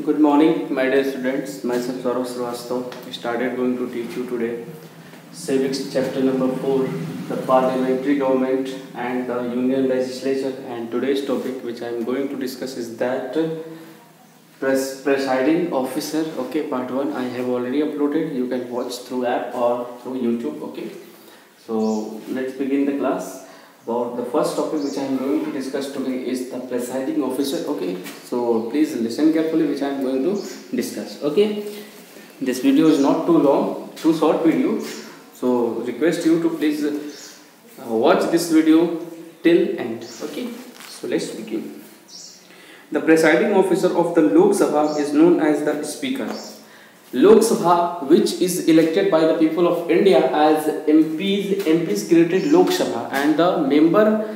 Good morning, my dear students. Myself Saurav Srivastava. Started going to teach you today civics chapter number 4, the parliamentary government and the union legislature. And today's topic, which I am going to discuss, is that presiding officer. Okay, part 1 I have already uploaded. You can watch through app or through YouTube. Okay, so let's begin the class. About the first topic which I am going to discuss today is the presiding officer. Okay, so please listen carefully which I am going to discuss. Okay, this video is not too long, too short video, so request you to please watch this video till end. Okay, so let's begin. The presiding officer of the Lok Sabha is known as the speaker. Lok Sabha, which is elected by the people of India as MPs created Lok Sabha, and the member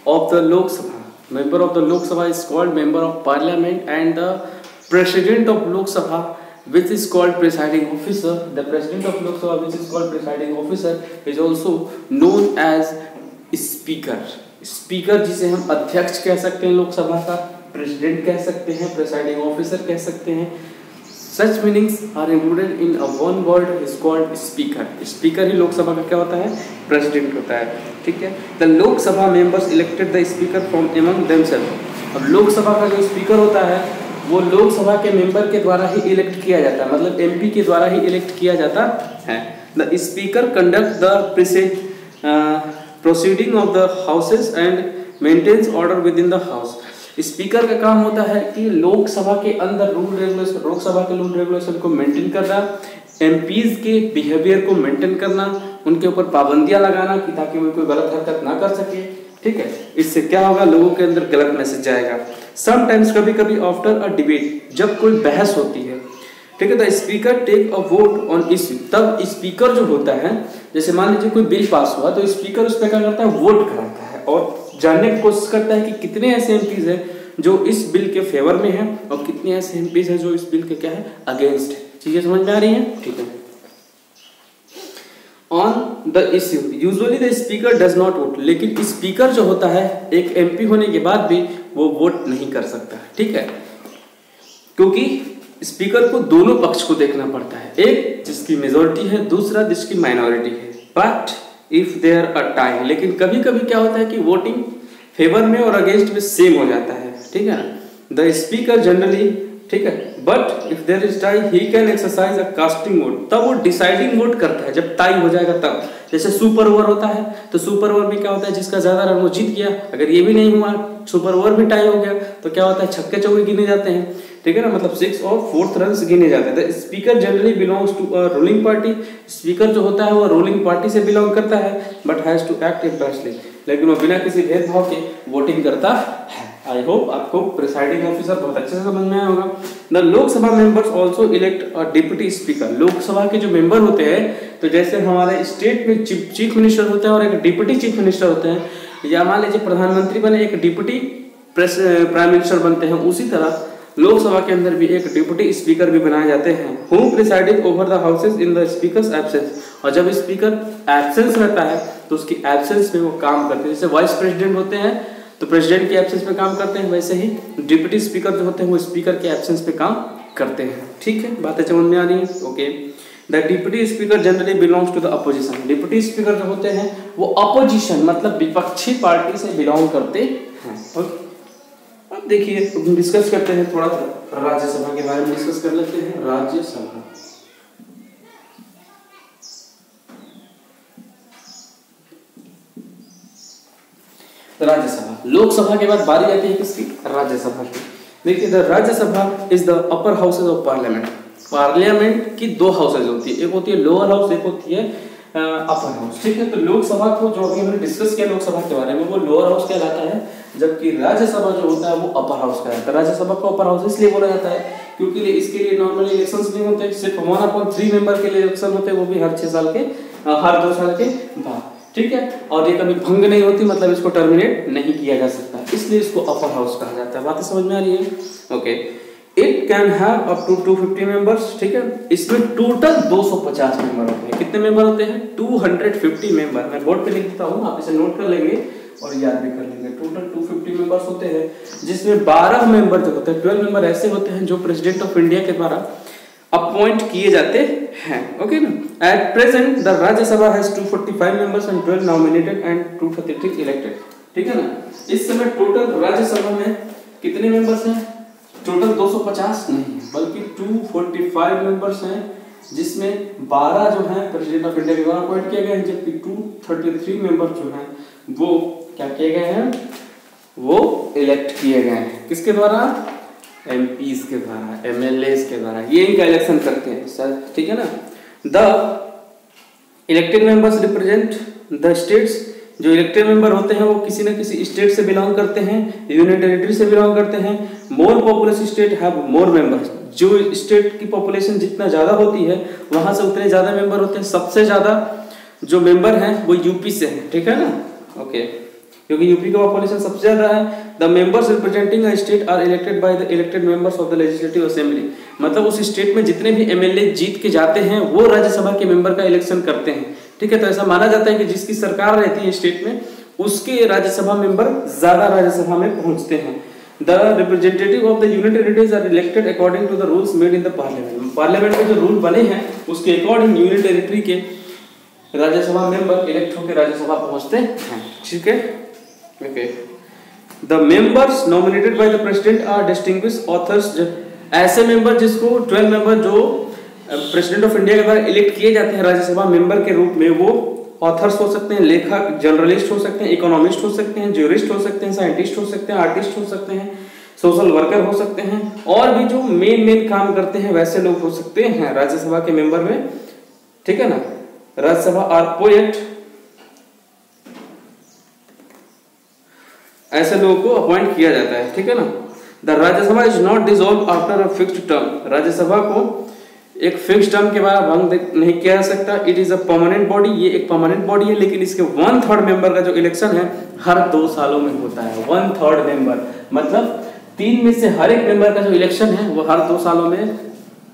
of the Lok Sabha is called member of parliament, and the president of Lok Sabha, which is called presiding officer, the president of Lok Sabha, which is called presiding officer, is also known as speaker. Speaker जिसे हम अध्यक्ष कह सकते हैं लोक सभा का, president कह सकते हैं, प्रेसाइडिंग ऑफिसर कह सकते हैं. Such meanings are included in a one word is called speaker. Speaker ही लोकसभा का क्या होता है? प्रेसिडेंट होता है. ठीक है. The लोक सभा members elected the speaker from among themselves. अब लोकसभा का जो स्पीकर होता है वो लोकसभा के मेंबर के द्वारा ही इलेक्ट किया जाता है, मतलब एमपी के द्वारा ही इलेक्ट किया जाता है. The speaker conduct the proceeding of the houses and maintains order within the house. Speaker का काम होता है कि लोकसभा के अंदर रूल रेगुलेशन, लोकसभा के रूल रेगुलेशन को मेंटेन करना, एमपीज के बिहेवियर को मेंटेन करना, उनके ऊपर पाबंदियां लगाना कि ताकि वो कोई गलत हरकत ना कर सके. ठीक है. इससे क्या होगा, लोगों के अंदर गलत मैसेज जाएगा. समटाइम्स कभी कभी आफ्टर अ डिबेट, जब कोई बहस होती है, ठीक है, the speaker take a vote on issue. तब स्पीकर जो होता है, जैसे मान लीजिए कोई बिल पास हुआ तो स्पीकर उस पर क्या करता है, वोट कराता है और जानने की कोशिश करता है कि कितने ऐसे एमपीज हैं जो इस बिल के फेवर में हैं और कितने ऐसे एमपीज हैं जो इस बिल के क्या है, अगेंस्ट है. चीजें समझ में आ रही हैं? ठीक है. On the issue usually the speaker does not vote. लेकिन स्पीकर जो होता है एक एमपी होने के बाद भी वो वोट नहीं कर सकता. ठीक है, क्योंकि स्पीकर को दोनों पक्ष को देखना पड़ता है, एक जिसकी मेजोरिटी है, दूसरा जिसकी माइनॉरिटी है. But if there a tie, लेकिन कभी कभी क्या होता है कि वोटिंग फेवर में और अगेंस्ट में सेम हो जाता है. ठीक है. द स्पीकर जनरली, ठीक है, but if there is tie he can exercise a casting vote. तब वो डिसाइडिंग वोट करता है जब टाई हो जाएगा तब. जैसे सुपर ओवर होता है तो सुपर ओवर में क्या होता है, जिसका ज्यादा रन वो जीत गया. अगर ये भी नहीं हुआ, सुपर ओवर भी टाई हो गया, तो क्या होता है, छक्के चौके गिने जाते हैं. ठीक है ना, मतलब 6 और 4th रन गिने जाते हैं. Speaker generally belongs to a ruling party. Speaker जो होता है वो रूलिंग पार्टी से बिलोंग करता है, but has to act impartially, लेकिन वो बिना किसी भेदभाव के वोटिंग करता है. आई होप आपको प्रिसाइडिंग ऑफिसर बहुत अच्छे से समझ में आया होगा. The Lok Sabha members also elect a deputy speaker. Lok Sabha के जो मेंबर होते हैं, तो जैसे हमारे स्टेट में चीफ मिनिस्टर होते हैं और एक डिप्टी चीफ मिनिस्टर होते हैं, या मान लीजिए प्रधानमंत्री बने, एक डिप्टी प्राइम मिनिस्टर बनते हैं, उसी तरह लोकसभा के अंदर भी एक डिप्टी स्पीकर भी बनाए जाते हैं. Who presiding over the houses in the speakers absence. और जब स्पीकर एब्सेंस रहता है तो उसकी एब्सेंस में वो काम करते हैं. जैसे वाइस प्रेसिडेंट होते हैं तो प्रेसिडेंट के एब्सेंस में काम करते हैं, वैसे ही डिप्टी स्पीकर जो होते हैं वो स्पीकर के एब्सेंस पे काम करते हैं. ठीक है, बातें समझ में आ रही है? Okay. The deputy speaker generally belongs to the opposition. Deputy speaker जो होते हैं वो अपोजिशन मतलब विपक्षी पार्टी से बिलोंग करते हैं. ओके. अब देखिए डिस्कस करते हैं, थोड़ा राज्यसभा के बारे में डिस्कस कर लेते हैं. राज्यसभा, राज्यसभा, लोकसभा के बाद बारी आती है किसकी? राज्यसभा की. देखिए the Rajya Sabha is the upper houses of parliament. Parliament की 2 हाउसेज होती है, एक होती है लोअर हाउस, एक होती है अपर हाउस. ठीक है. तो लोकसभा को जो अभी हमने डिस्कस किया लोकसभा के बारे में, वो लोअर हाउस कहलाता है, जबकि राज्यसभा जो होता है वो अपर हाउस कहलाता है. राज्यसभा को अपर हाउस इसलिए बोला जाता है क्योंकि इसके लिए नॉर्मली इलेक्शंस नहीं होते, सिर्फ 1/3 मेंबर के लिए इलेक्शन होते हैं, वो भी हर 6 साल के, हर 2 साल के बाद. ठीक है. और ये कभी भंग नहीं होती, मतलब इसको टर्मिनेट नहीं किया जा सकता, इसलिए इसको अपर हाउस कहा जाता है. बातें समझ में आ रही है? Okay. It can have up to 250 members. ठीक है. इसमें टोटल 250 मेंबर होते हैं. कितने मेंबर होते हैं? 250 मेंबर. मैं बोर्ड पे लिख देता हूँ, आप इसे नोट कर लेंगे. और याद भी कर लेंगे। टोटल 250 मेंबर्स होते हैं, जिसमें 12 मेंबर जो होते हैं, 12 मेंबर ऐसे होते हैं जो प्रेसिडेंट ऑफ इंडिया के द्वारा अपॉइंट किए जाते हैं। ओके ना। At present the Rajya Sabha has 245 members and 12 nominated and 233 elected. ठीक है ना। इस समय टोटल राज्यसभा में कितने मेंबर्स हैं? टोटल 250 नहीं है, बल्कि 245 मेंबर्स हैं, जिसमें 12 जो हैं प्रेसिडेंट ऑफ इंडिया के द्वारा अपॉइंट किए गए हैं, जबकि 233 मेंबर जो हैं वो क्या किए गए हैं? वो इलेक्ट किए गए हैं। किसके द्वारा? एमपीज के द्वारा, एमएलएस के द्वारा। ये इनका इलेक्शन करते हैं सर। ठीक है ना। The elected members represent the states. जो इलेक्टेड मेंबर होते हैं वो किसी न किसी स्टेट से बिलोंग करते हैं, यूनियन टेरिटरी से बिलोंग करते हैं। More populous state have more members. जो स्टेट की पॉपुलेशन जितना ज्यादा होती है वहां से उतने ज्यादा मेंबर होते हैं। सबसे ज्यादा जो मेंबर हैं वो यूपी से हैं। ठीक है ना। ओके, क्योंकि यूपी का पॉपुलेशन सबसे ज्यादा है। The members representing a state are elected by the elected members of the legislative assembly. मतलब उस स्टेट में जितने भी एमएलए जीत के जाते हैं वो राज्यसभा के मेंबर का इलेक्शन करते हैं। ठीक है। तो ऐसा माना जाता है कि जिसकी सरकार रहती है स्टेट में, उसके राज्यसभा मेंबर ज्यादा राज्यसभा में पहुंचते हैं। The representative of the union territories are elected according to the rules made in the parliament. Parliament में जो रूल बने हैं उसके अकॉर्डिंग यूनियन टेरिटरी के राज्यसभा मेंबर इलेक्ट होकर राज्यसभा पहुंचते हैं। ठीक है। Okay. The members nominated by the president are distinguished authors. ऐसे मेंबर जिसको 12 मेंबर जो प्रेसिडेंट ऑफ इंडिया के द्वारा इलेक्ट किए जाते हैं राज्यसभा मेंबर के रूप में, वो ऑथर्स हो सकते हैं, लेखक, जर्नलिस्ट हो सकते हैं, इकोनॉमिस्ट हो सकते हैं, ज्यूरिस्ट हो सकते हैं, साइंटिस्ट हो सकते हैं, आर्टिस्ट हो सकते हैं, सोशल वर्कर हो सकते हैं, और भी जो मेन काम करते हैं वैसे लोग हो सकते हैं राज्यसभा के मेंबर में। ठीक है ना। Rajya Sabha are poet. ऐसे लोगों को अपॉइंट किया जाता है। ठीक है ना। The Rajya Sabha is not dissolve after a fixed term. Rajya Sabha को एक फिक्स टर्म के बाद भंग नहीं किया जा सकता। It is a permanent body. ये एक परमानेंट बॉडी है, लेकिन इसके 1/3 मेंबर का जो इलेक्शन है हर 2 सालों में होता है। 1/3 मेंबर मतलब 3 में से हर एक मेंबर का जो इलेक्शन है वो हर 2 सालों में,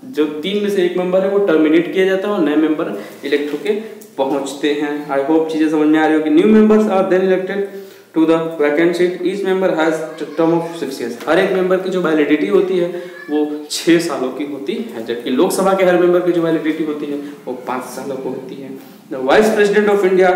जो 3 में से एक मेंबर है वो टर्मिनेट किया जाता है और नए मेंबर इलेक्ट होके पहुंचते हैं। आई होप चीजें समझ में आ रही हो कि new members are then elected to the vacant seat. Each member has term of 6 years। हर एक मेंबर की जो वैलिडिटी होती है वो 6 सालों की होती है, जबकि लोकसभा के हर मेंबर की जो वैलिडिटी होती है वो 5 सालों को होती है। The vice president of India.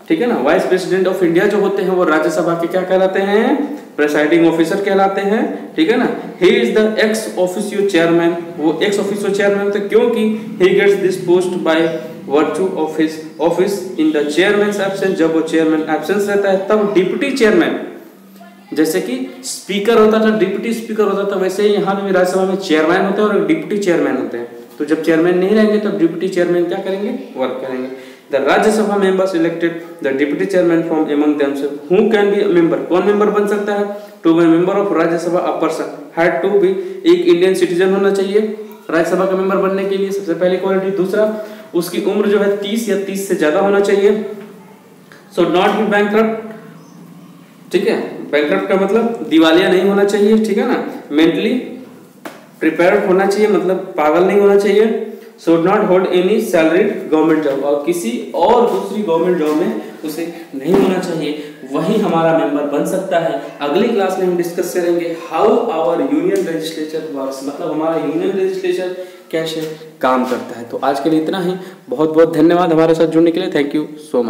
ठीक है ना। वाइस प्रेसिडेंट ऑफ इंडिया जो होते हैं वो राज्यसभा के क्या कहलाते हैं? प्रेसाइडिंग ऑफिसर कहलाते हैं। ठीक है ना। He is the ex officio chairman. वो एक्स ऑफिशियो चेयरमैन होते हैं क्योंकि he gets this post by virtue of his office in the chairman absence. जब वो चेयरमैन एब्सेंस रहता है तब डिप्टी चेयरमैन, जैसे कि स्पीकर होता था, डिप्टी स्पीकर होता था, वैसे ही यहाँ भी राज्यसभा में चेयरमैन होते हैं और डिप्टी चेयरमैन होते हैं। तो जब चेयरमैन नहीं रहेंगे तब डिप्टी चेयरमैन क्या करेंगे? वर्क करेंगे। The Rajya Sabha members elected the deputy chairman from among themselves. Who can be a member? कौन मेंबर बन सकता है? To be member of Rajya Sabha a person had to be, एक इंडियन सिटीजन होना चाहिए राज्यसभा का मेंबर बनने के लिए, सबसे पहली क्वालिटी। दूसरा, उसकी उम्र जो है 30 या 30 से ज्यादा होना चाहिए। So not be bankrupt. ठीक है। बैंकरप्ट का मतलब दिवालिया नहीं होना चाहिए। ठीक है ना। मेंटली प्रिपेयर्ड होना चाहिए, मतलब पागल नहीं होना चाहिए। Should not hold any salaried government job, और किसी और दूसरी गवर्नमेंट जॉब में उसे नहीं होना चाहिए, वही हमारा मेंबर बन सकता है। अगली क्लास में हम डिस्कस करेंगे how our union legislature works, मतलब हमारा यूनियन लेजिस्लेचर कैसे काम करता है। तो आज के लिए इतना ही। बहुत बहुत धन्यवाद हमारे साथ जुड़ने के लिए। Thank you so much.